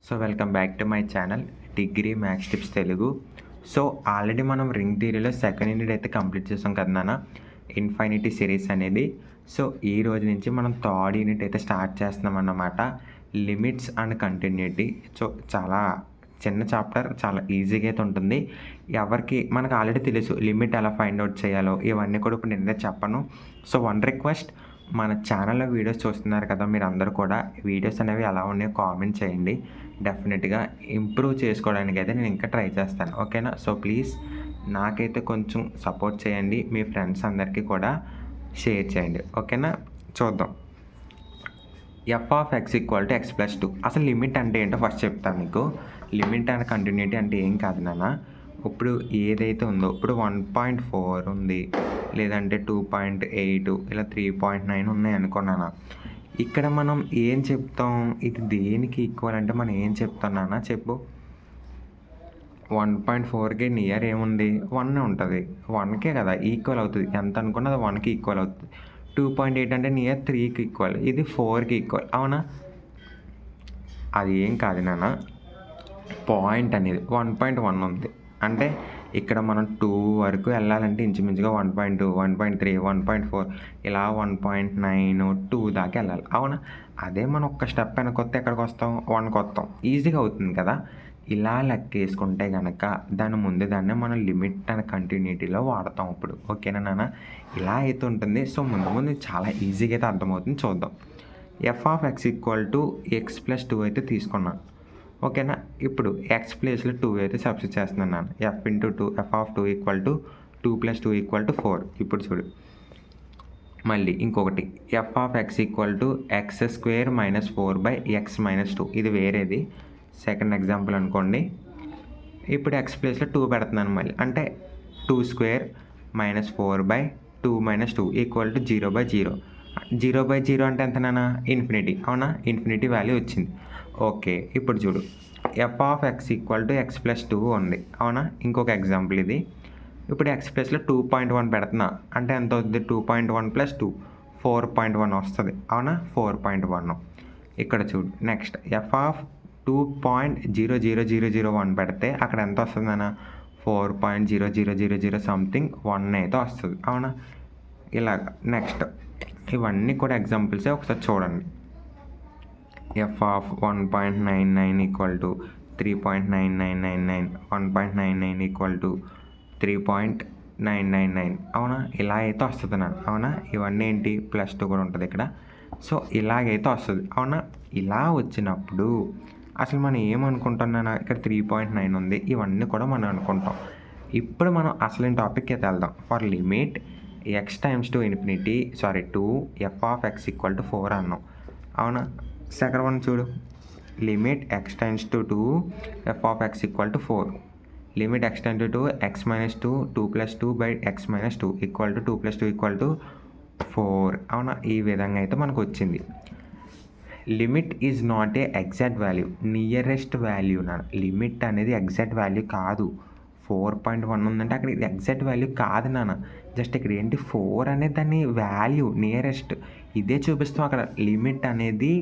So welcome back to my channel degree maths tips Telugu. So already మనం ring థియరీలో second unit అయితే complete చేసాం కదా నాన్న, ఇన్ఫైనిటీ సిరీస్ అనేది. సో ఈ రోజు నుంచి మనం థర్డ్ యూనిట్ అయితే స్టార్ట్ చేస్తున్నాం అన్నమాట, లిమిట్స్ అండ్ కంటిన్యూటీ. సో చాలా చిన్న చాప్టర్, చాలా ఈజీగా అయితే ఉంటుంది. ఎవరికి మనకు ఆల్రెడీ తెలుసు లిమిట్ ఎలా ఫైండ్ అవుట్ చేయాలో, ఇవన్నీ కూడా ఇప్పుడు నేనే చెప్పను. సో వన్ రిక్వెస్ట్, మన ఛానల్లో వీడియోస్ చూస్తున్నారు కదా మీరు అందరూ కూడా, వీడియోస్ అనేవి ఎలా ఉన్నాయో కామెంట్ చేయండి. డెఫినెట్గా ఇంప్రూవ్ చేసుకోవడానికి అయితే నేను ఇంకా ట్రై చేస్తాను, ఓకేనా? సో ప్లీజ్ నాకైతే కొంచెం సపోర్ట్ చేయండి, మీ ఫ్రెండ్స్ అందరికీ కూడా షేర్ చేయండి, ఓకేనా? చూద్దాం. F of x equal to X plus 2. అసలు లిమిట్ అంటే ఏంటో ఫస్ట్ చెప్తాను మీకు. లిమిట్ అండ్ కంటిన్యూటీ అంటే ఏం కాదు నాన్న. ఇప్పుడు ఏదైతే ఉందో, ఇప్పుడు 1.4 ఉంది, లేదంటే 2.8, ఇలా 3.9 ఉన్నాయి అనుకున్నానా. ఇక్కడ మనం ఏం చెప్తాం, ఇది దేనికి ఈక్వల్ అంటే మనం ఏం చెప్తాం నాన్న చెప్పు. 1.4కి నియర్ ఏముంది, 1 ఉంటుంది. 1కే కదా ఈక్వల్ అవుతుంది, ఎంత అనుకున్నా అది 1కి ఈక్వల్ అవుతుంది. 2.8 అంటే నియర్ 3కి ఈక్వల్, ఇది 4కి ఈక్వల్, అవునా? అది ఏం కాదు నాన్న, పాయింట్ అనేది 1.1 ఉంది అంటే ఇక్కడ మనం 2 వరకు వెళ్ళాలంటే ఇంచుమించుగా 1.2, 1.3, 1.4, ఇలా 1.9, 2 దాకా వెళ్ళాలి, అవునా? అదే మనం ఒక్క స్టెప్ వెనకొస్తే ఎక్కడికి వస్తాం, 1కి వస్తాం, ఈజీగా అవుతుంది కదా. ఇలా లెక్కేసుకుంటే కనుక దాని ముందు దాన్నే మనం లిమిట్ అండ్ కంటిన్యూటీలో వాడతాం ఇప్పుడు, ఓకేనా నాన్న? ఇలా అయితే ఉంటుంది. సో ముందు చాలా ఈజీగా అయితే అర్థమవుతుంది, చూద్దాం. F of x equal to X plus 2 అయితే తీసుకున్నాను, ఓకేనా? ఇప్పుడు ఎక్స్ ప్లేస్లో 2 అయితే సబ్స్టిట్యూట్ చేస్తున్నాను నాన్న. F into 2, F of 2 equal to 2 + 2 = 4. ఇప్పుడు చూడు, మళ్ళీ ఇంకొకటి, F of x equal to x square minus 4/x minus 2. ఇది వేరేది, సెకండ్ ఎగ్జాంపుల్ అనుకోండి. ఇప్పుడు ఎక్స్ ప్లేస్లో 2 పెడుతున్నాను మళ్ళీ, అంటే 2² మైనస్ 4/2 మైనస్ 2 ఈక్వల్ టు 0/0. 0/0 అంటే ఎంత నాన్న, ఇన్ఫినిటీ, అవునా? ఇన్ఫినిటీ వాల్యూ వచ్చింది, ఓకే. ఇప్పుడు చూడు, F of x equal to X plus 2 ఉంది, అవునా? ఇంకొక ఎగ్జాంపుల్ ఇది. ఇప్పుడు ఎక్స్ ప్లస్లో 2.1 పెడుతున్నా, అంటే ఎంత అవుతుంది, 2.1 + 2, 4.1 వస్తుంది, అవునా? 4.1. ఇక్కడ చూడు, నెక్స్ట్ ఎఫ్ ఆఫ్ 2.00001 పెడితే అక్కడ ఎంత వస్తుంది అన్న, 4.0000 సంథింగ్ 1 అయితే వస్తుంది, అవునా? ఇలాగ నెక్స్ట్ ఇవన్నీ కూడా ఎగ్జాంపుల్సే, ఒకసారి చూడండి. F of 1.99 equal to 3.9999, 1.99 equal to 3.999, అవునా? ఇలా అయితే వస్తుంది నాన్న, అవునా? ఇవన్నీ ఏంటి, +2 కూడా ఉంటుంది ఇక్కడ. సో ఇలాగైతే వస్తుంది, అవునా? ఇలా వచ్చినప్పుడు అసలు మనం ఏమనుకుంటున్నానా, ఇక్కడ 3.9 ఉంది, ఇవన్నీ కూడా మనం అనుకుంటాం. ఇప్పుడు మనం అసలు టాపిక్కి అయితే వెళ్దాం. For limit X times to infinity, sorry 2 F of x equal to 4 అన్నాం, అవునా? సెకండ్ వన్ చూడు, limit X times to 2 F of x equal to 4, limit X ten to 2 X minus 2 2 + 2/x minus 2 equal to 2 + 2 = 4, అవునా? ఈ విధంగా అయితే మనకు వచ్చింది. Limit is not a exact value, nearest value నా. లిమిట్ అనేది ఎగ్జాక్ట్ వాల్యూ కాదు. 4.1 ఉందంటే అక్కడ ఇది ఎగ్జాక్ట్ వాల్యూ కాదు నాన్న, జస్ట్ ఇక్కడ ఏంటి 4 అనేది దాని వాల్యూ, నియరెస్ట్, ఇదే చూపిస్తాం. అక్కడ లిమిట్ అనేది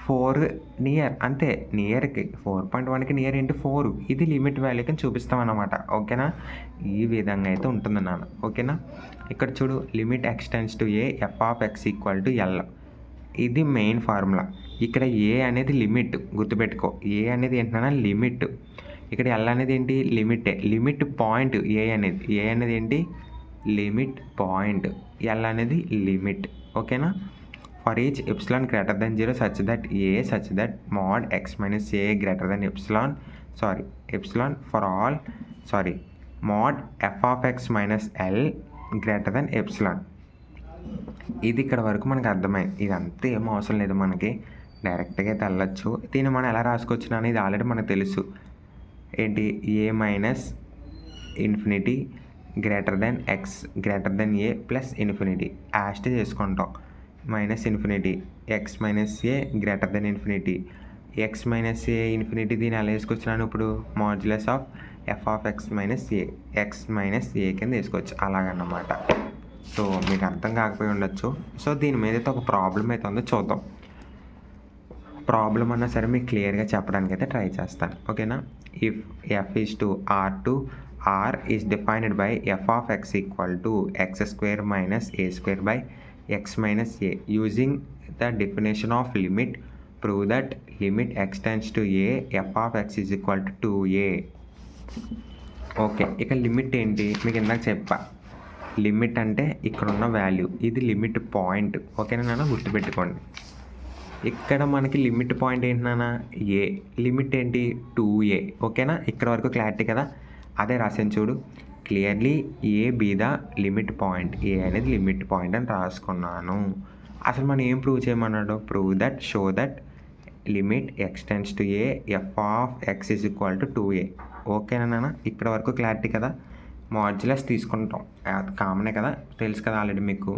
4 నియర్, అంతే. నియర్కి 4.1కి నియర్ ఏంటి 4, ఇది లిమిట్ వాల్యూకి చూపిస్తాం అన్నమాట, ఓకేనా? ఈ విధంగా అయితే ఉంటుంది నాన్న, ఓకేనా? ఇక్కడ చూడు, limit x tends to a f of x equal to L, ఇది మెయిన్ ఫార్ములా. ఇక్కడ ఏ అనేది లిమిట్, గుర్తుపెట్టుకో. ఏ అనేది ఏంటన్నా లిమిట్, ఇక్కడ ఎల్ అనేది ఏంటి, లిమిటే. లిమిట్ పాయింట్ ఏ అనేది ఏంటి, లిమిట్ పాయింట్. ఎల్ అనేది లిమిట్, ఓకేనా? For each epsilon greater than 0 such that mod x minus a greater than epsilon for all, mod F of x minus L greater than epsilon. ఇది ఇక్కడ వరకు మనకు అర్థమైంది. ఇదంతా ఏం అవసరం లేదు మనకి, డైరెక్ట్గా అయితే వెళ్ళచ్చు. దీన్ని మనం ఎలా రాసుకోవచ్చు అనేది ఆల్రెడీ మనకు తెలుసు. ఏంటి, a minus infinity greater than x greater than a plus infinity యాస్ట్ చేసుకుంటాం. Minus infinity x minus a greater than infinity, x minus a infinity, దీన్ని ఎలా వేసుకొచ్చినాను ఇప్పుడు, modulus of f of x minus a, x minus a కింద వేసుకోవచ్చు, అలాగన్నమాట. So మీకు అర్థం కాకపోయి ఉండొచ్చు. సో దీని మీద అయితే ఒక ప్రాబ్లం అయితే ఉందో చూద్దాం. ప్రాబ్లం అన్నా సరే మీకు క్లియర్గా చెప్పడానికి అయితే ట్రై చేస్తాను. ఓకేనా? If f is to R to R is defined by f of x equal to x square minus a square by x minus a using the definition of limit prove that limit x tends to a f of x is equal to 2a. Okay, ఇక limit ఏంటి మీకు ఇందాక చెప్పా. Limit అంటే ఇక్కడ ఉన్న value, ఇది limit point. ఓకేనా నాన్న, గుర్తుపెట్టుకోండి. ఇక్కడ మనకి లిమిట్ పాయింట్ ఏంటి నాన్న? ఏ. లిమిట్ ఏంటి? 2a. ఓకేనా, ఇక్కడ వరకు క్లారిటీ కదా? అదే రాసాను చూడు, clearly a be the limit point. A అనేది లిమిట్ పాయింట్ అని రాసుకున్నాను. అసలు మనం ఏం ప్రూవ్ చేయమన్నాడు? Prove that, show that limit x tends to a f of x is equal to 2a. ఓకేనా నాన్న, ఇక్కడ వరకు క్లారిటీ కదా? మాడ్యులస్ తీసుకుంటాం, కామనే కదా, తెలుసు కదా ఆల్రెడీ మీకు.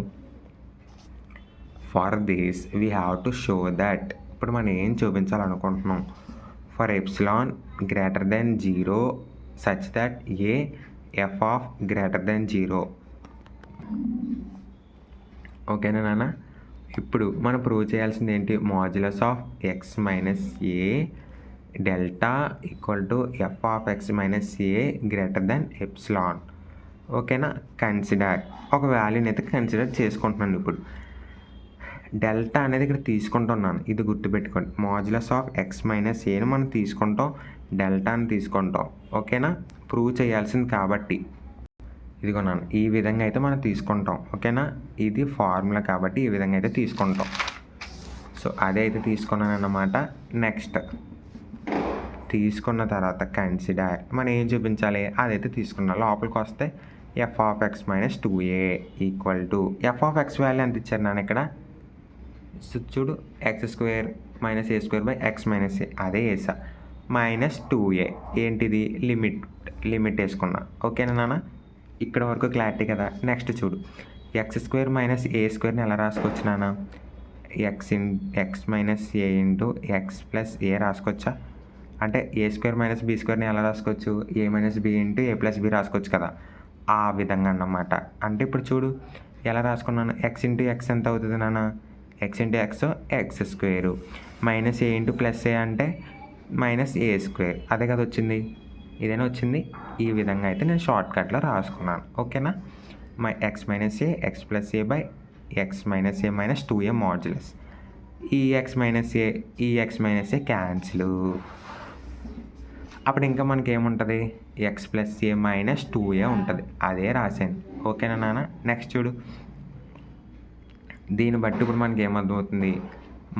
For this we have to show that, ఇప్పుడు మనం ఏం చూపించాలనుకుంటున్నాం? For epsilon greater than 0 such that a f of greater than 0. ఓకేనా నాన్న, ఇప్పుడు మనం ప్రూవ్ చేయాల్సింది ఏంటి? Modulus of x minus a delta equal to f of x minus a greater than epsilon. ఓకేనా, కన్సిడర్ ఒక వాల్యూని అయితే కన్సిడర్ చేసుకుంటున్నాను. ఇప్పుడు డెల్టా అనేది ఇక్కడ తీసుకుంటున్నాను, ఇది గుర్తుపెట్టుకోండి. మాడ్యులస్ ఆఫ్ ఎక్స్ మైనస్ ఏని మనం తీసుకుంటాం, డెల్టాని తీసుకుంటాం. ఓకేనా, ప్రూవ్ చేయాల్సింది కాబట్టి ఇదిగోన్నాను, ఈ విధంగా అయితే మనం తీసుకుంటాం. ఓకేనా, ఇది ఫార్ములా కాబట్టి ఈ విధంగా అయితే తీసుకుంటాం. సో అదే అయితే తీసుకున్నాను అన్నమాట. నెక్స్ట్ తీసుకున్న తర్వాత కన్సిడర్ మనం ఏం చూపించాలి? అదైతే తీసుకున్నాం. లోపలికి వస్తే f of x minus 2a equal to f of x value ఎంత ఇచ్చారు నాన్న ఇక్కడ? చూడు, x square minus a square by x minus a, అదే వేసా. మైనస్ 2a ఏంటిది? లిమిట్ వేసుకున్నా. ఓకేనా నాన్న, ఇక్కడ వరకు క్లారిటీ కదా? నెక్స్ట్ చూడు, ఎక్స్ స్క్వేర్ మైనస్ ఏ స్క్వేర్ని ఎలా రాసుకోవచ్చు నాన్న? X minus a into x plus a రాసుకోవచ్చా? అంటే ఏ స్క్వేర్ మైనస్ బీ స్క్వేర్ని ఎలా రాసుకోవచ్చు? A minus b into a plus b రాసుకోవచ్చు కదా, ఆ విధంగా అన్నమాట. అంటే ఇప్పుడు చూడు ఎలా రాసుకున్నాను? ఎక్స్ ఇంటూ ఎక్స్ ఎంత అవుతుంది నాన్న? X into x x square minus a into plus a అంటే మైనస్ ఏ స్క్వేర్, అదే కదా వచ్చింది, ఇదేనా వచ్చింది. ఈ విధంగా అయితే నేను షార్ట్ కట్లో రాసుకున్నాను. ఓకేనా, X minus a X plus A by x minus A minus 2a modulus. ఈ ఎక్స్ మైనస్ ఏ క్యాన్సిల్. అప్పుడు ఇంకా మనకి ఏముంటుంది? ఎక్స్ ప్లస్ ఏ మైనస్ 2a ఉంటుంది, అదే రాశాను. ఓకేనా నాన్న, నెక్స్ట్ చూడు, దీన్ని బట్టి ఇప్పుడు మనకి ఏమర్థమవుతుంది?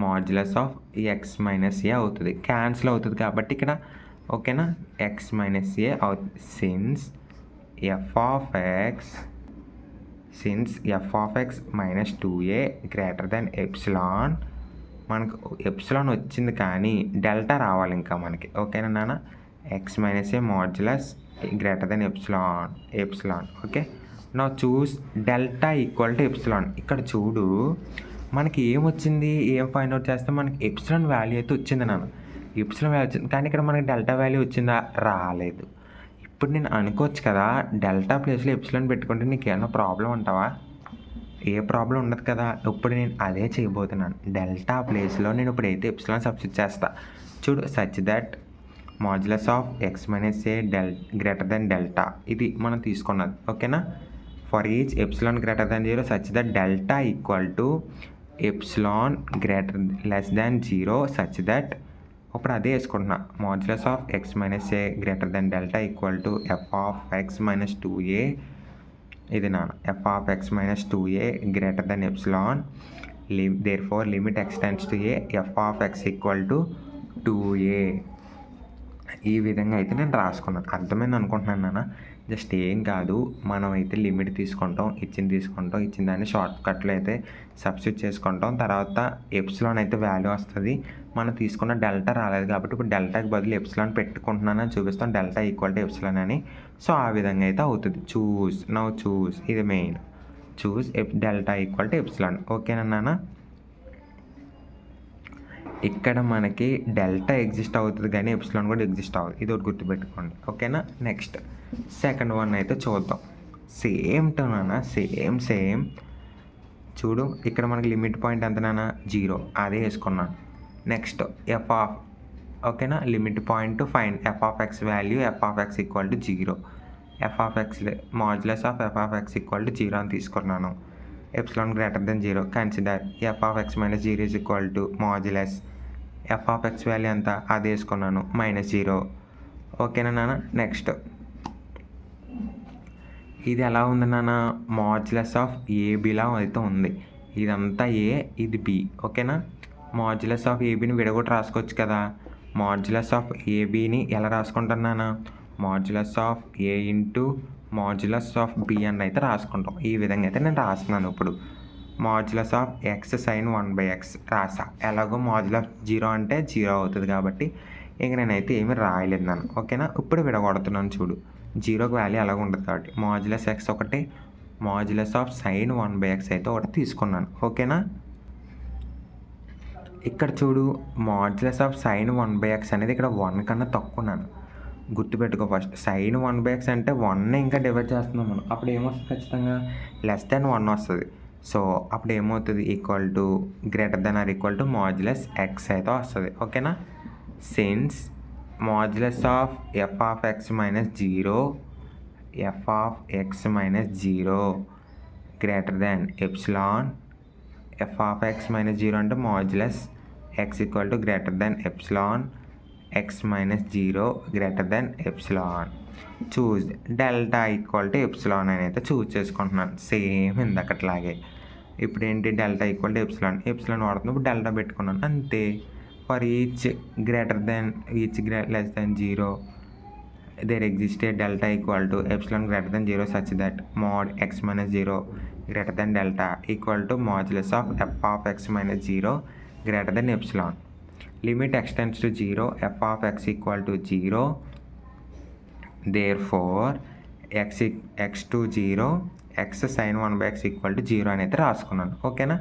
Modulus of x minus a అవుతుంది, క్యాన్సిల్ అవుతుంది కాబట్టి ఇక్కడ. ఓకేనా, ఎక్స్ మైనస్ ఏ అవుతుంది. Since f of x minus 2a greater than epsilon, మనకు ఎప్సిలాన్ వచ్చింది కానీ డెల్టా రావాలి ఇంకా మనకి. ఓకేనా నాన్న, x minus a modulus greater than epsilon. Okay, నా choose delta equal to epsilon. ఇక్కడ చూడు మనకి ఏమొచ్చింది? ఏం ఫైండ్ అవుట్ చేస్తే మనకి ఎప్సిలాన్ వాల్యూ అయితే వచ్చింది నాన్న. ఎప్సిలాన్ వాల్యూ వచ్చింది కానీ ఇక్కడ మనకి డెల్టా వాల్యూ వచ్చిందా? రాలేదు. ఇప్పుడు నేను అనుకోవచ్చు కదా, డెల్టా ప్లేస్లో ఎప్సిలాన్ పెట్టుకుంటే నీకు ఏమైనా ప్రాబ్లం అంటావా? ఏ ప్రాబ్లం ఉండదు కదా. ఇప్పుడు నేను అదే చేయబోతున్నాను. డెల్టా ప్లేస్లో నేను ఇప్పుడైతే ఎప్సిలాన్ సబ్స్టిట్యూట్ చేస్తా. చూడు, such that modulus of x minus a greater than delta, ఇది మనం తీసుకున్నది. ఓకేనా, for each epsilon greater than 0 such that delta equal to epsilon less than 0 such that, ఇప్పుడు అదే వేసుకుంటున్నా. Modulus of x minus a greater than delta equal to f of x minus 2a, ఇది నాన్న, f of x minus 2a greater than epsilon, therefore limit x tends to a f of x equal to 2a. ఈ విధంగా అయితే నేను రాసుకున్నాను. అర్థమైంది అనుకుంటున్నాను నాన్న. జస్ట్ ఏం కాదు, మనం అయితే లిమిట్ తీసుకుంటాం, ఇచ్చిన దాన్ని షార్ట్ కట్లో అయితే సబ్స్టిట్యూట్ చేసుకుంటాం. తర్వాత ఎప్సిలాన్ అయితే వాల్యూ వస్తుంది. మనం తీసుకున్న డెల్టా రాలేదు కాబట్టి ఇప్పుడు డెల్టాకి బదులు ఎప్సిలాన్ పెట్టుకుంటున్నానని చూపిస్తాం, డెల్టా ఈక్వల్ టు ఎప్సిలాన్ అని. సో ఆ విధంగా అయితే అవుతుంది. చూస్ ఇది main, delta equal to epsilon. ఓకేనా నాన్న, ఇక్కడ మనకి డెల్టా ఎగ్జిస్ట్ అవుతుంది కానీ ఎప్సిలాన్ కూడా ఎగ్జిస్ట్ అవుతుంది, ఇది ఒకటి గుర్తుపెట్టుకోండి. ఓకేనా, నెక్స్ట్ సెకండ్ వన్ అయితే చూద్దాం. సేమ్ టు నాన్న, సేమ్ చూడు, ఇక్కడ మనకి లిమిట్ పాయింట్ ఎంత నాన్న? 0, అదే వేసుకున్నాను. నెక్స్ట్ ఎఫ్ ఆఫ్ ఓకేనా limit point to find F of x value F of x equal to 0. F of X modulus of f of x equal to 0 అని తీసుకున్నాను. Epsilon greater than 0 consider F of x minus 0 is equal to modulus F of x value ఎంత అది వేసుకున్నాను -0. ఓకేనా నాన్న. Next ఇది ఎలా ఉంది నాన్న మాడ్యులస్ ఆఫ్ ఏబిలా అయితే ఉంది. ఇదంతా ఏ ఇది బి. ఓకేనా మాడ్యులస్ ఆఫ్ ఏబిని విడగొట్టి రాసుకోవచ్చు కదా. మాడ్యులస్ ఆఫ్ ఏబిని ఎలా రాసుకుంటున్నాను modulus of a into modulus of b అని అయితే రాసుకుంటాం. ఈ విధంగా అయితే నేను రాస్తున్నాను. ఇప్పుడు modulus of x sine 1/x రాసా. ఎలాగో మాడ్యులస్ 0 అంటే 0 అవుతుంది కాబట్టి ఇంక నేనైతే ఏమీ రాయలేదు నాన్న. ఓకేనా ఇప్పుడు విడగొడుతున్నాను చూడు. 0కి వాల్యూ అలాగ ఉంటుంది కాబట్టి మాడ్యులస్ ఎక్స్ ఒకటి మాడ్యులస్ ఆఫ్ సైన్ 1/x అయితే ఒకటి తీసుకున్నాను. ఓకేనా ఇక్కడ చూడు మాడ్యులస్ ఆఫ్ సైన్ 1/x అనేది ఇక్కడ 1 కన్నా తక్కువన్నాను. గుర్తుపెట్టుకో ఫస్ట్ సైన్ 1/x అంటే 1 ఇంకా డివైడ్ చేస్తున్నాం మనం. అప్పుడు ఏమొస్తుంది ఖచ్చితంగా <1 వస్తుంది. సో అప్పుడు ఏమవుతుంది equal to greater than or equal to modulus x అయితే వస్తుంది. ఓకేనా since modulus of f of x minus 0 f of x minus 0 greater than epsilon f of x minus 0 అంటే modulus x equal to greater than epsilon x minus 0 greater than epsilon. Choose delta equal to epsilon అని అయితే choose చేసుకుంటున్నాను same ఇందకట్లాగే. ఇప్పుడు ఏంటి delta equal to epsilon వాడుతున్నప్పుడు delta పెట్టుకున్నాను అంతే. For each greater than less than 0 there exists a delta equal to epsilon greater than 0 such that mod x minus 0 greater than delta equal to modulus of f of x minus 0 greater than epsilon. Limit x tends to 0 f of x equal to 0. Therefore x to 0 x sin 1/x equal to 0 అని అయితే రాసుకున్నాను. ఓకేనా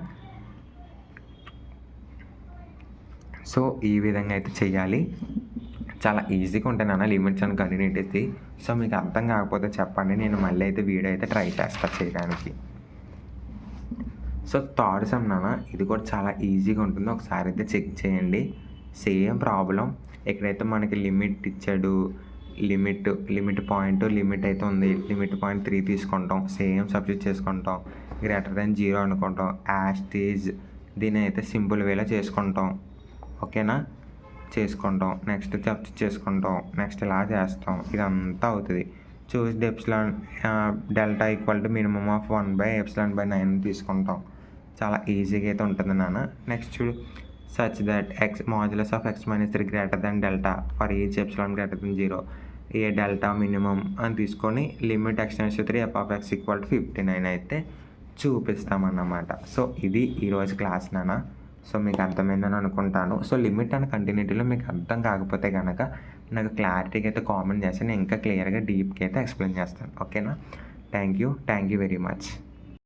so ఈ విధంగా అయితే చెయ్యాలి. చాలా ఈజీగా ఉంటాయి నాన్న లిమిట్స్ అండ్ కంటిన్యూటీస్ది. సో మీకు అర్థం కాకపోతే చెప్పండి, నేను మళ్ళీ అయితే వీడియో అయితే ట్రై చేస్తాను చేయడానికి. సో థర్డ్ సమ్ నాన్న ఇది కూడా చాలా ఈజీగా ఉంటుంది, ఒకసారి అయితే చెక్ చేయండి. సేమ్ ప్రాబ్లం ఎక్కడైతే మనకి లిమిట్ ఇచ్చాడు లిమిట్ పాయింట్ లిమిట్ అయితే ఉంది. లిమిట్ పాయింట్ 3 తీసుకుంటాం, సేమ్ సబ్స్టిట్యూట్ చేసుకుంటాం, గ్రేటర్ దెన్ 0 అనుకుంటాం. యాస్టేజ్ దీని అయితే సింపుల్ వేలో చేసుకుంటాం. ఓకేనా చేసుకుంటాం, నెక్స్ట్ సబ్స్టిట్యూట్ చేసుకుంటాం, నెక్స్ట్ ఇలా చేస్తాం. ఇదంతా అవుతుంది. Choose the epsilon delta equal to minimum of 1/9 తీసుకుంటాం. చాలా ఈజీగా అయితే ఉంటుంది నాన్న. నెక్స్ట్ చూడు such that X modulus of x minus 3 greater than delta for each epsilon greater than 0 A delta minimum అని తీసుకొని limit x → 3 f of x equal to 59 అయితే చూపిస్తామన్నమాట. సో ఇది ఈరోజు క్లాస్ నాన్న. సో మీకు అర్థమైందని అనుకుంటాను. సో లిమిట్ అండ్ కంటిన్యూటీలో మీకు అర్థం కాకపోతే కనుక నాకు క్లారిటీగా అయితే కామెంట్ చేస్తే నేను ఇంకా క్లియర్గా డీప్గా అయితే ఎక్స్ప్లెయిన్ చేస్తాను. ఓకేనా థ్యాంక్ యూ వెరీ మచ్.